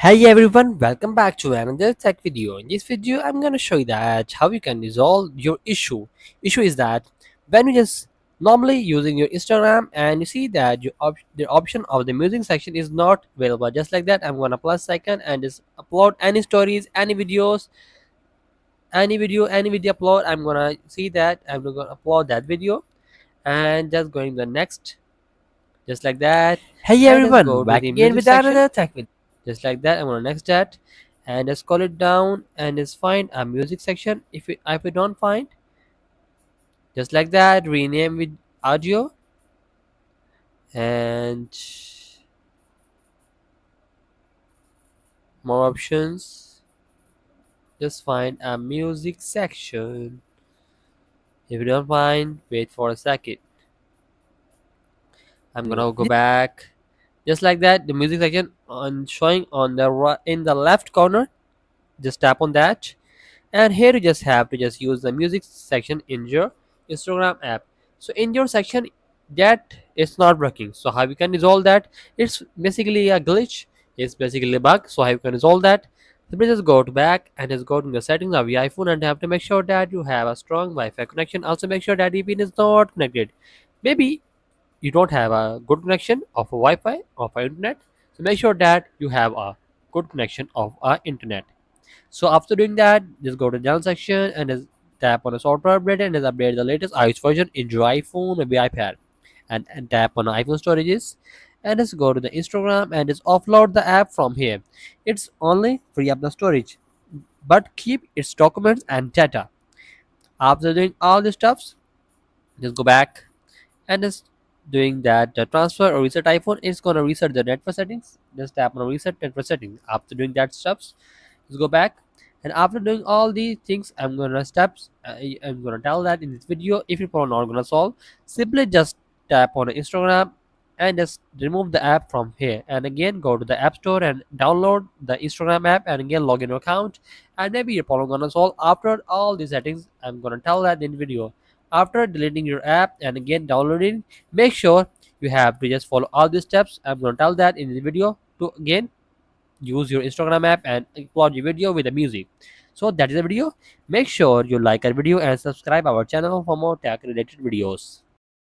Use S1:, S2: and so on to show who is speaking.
S1: Hey everyone, welcome back to another tech video. In this video, I'm gonna show you that how you can resolve your issue. Issue is that when you just normally using your Instagram and you see that the option of the music section is not available. Just like that, I'm gonna plus second and just upload any stories, any videos, any video upload. I'm gonna see that I'm gonna upload that video and just going to the next, just like that,
S2: Hey
S1: and just go
S2: everyone,
S1: to
S2: back
S1: the
S2: again
S1: music
S2: with
S1: section.
S2: another tech video.
S1: Just like that, I'm gonna next that and just scroll it down and just find a music section. If we don't find, just like that, rename with audio and more options. Just find a music section. If you don't find, wait for a second. I'm gonna go back. Just like that, the music section on showing on the right in the left corner. Just tap on that, and here you just have to just use the music section in your Instagram app. So in your section that it's not working, so how you can resolve that? It's basically a glitch, it's basically a bug. So how you can resolve that? Simply just go to back and just go to the settings of your iPhone and have to make sure that you have a strong Wi-Fi connection. Also make sure that VPN is not connected. Maybe you don't have a good connection of a Wi-Fi of a internet, so make sure that you have a good connection of a internet. So after doing that, just go to the down section and just tap on the software update and just update the latest iOS version in your iPhone, maybe iPad, and tap on the iPhone storages and just go to the Instagram and just offload the app from here. It's only free up the storage, but keep its documents and data. After doing all the stuffs, just go back and just doing that the transfer or reset iPhone. It's gonna reset the network settings. Just tap on reset network settings. After doing that steps, just go back, and after doing all these things, I'm gonna tell that in this video. If you're not gonna solve, simply just tap on Instagram and just remove the app from here, and again go to the app store and download the Instagram app and again log in your account, and maybe your problem gonna solve. After all these settings, I'm gonna tell that in the video. After deleting your app and again downloading, make sure you have to just follow all these steps. I'm gonna tell that in the video to again use your Instagram app and upload your video with the music. So that is the video. Make sure you like our video and subscribe our channel for more tech related videos.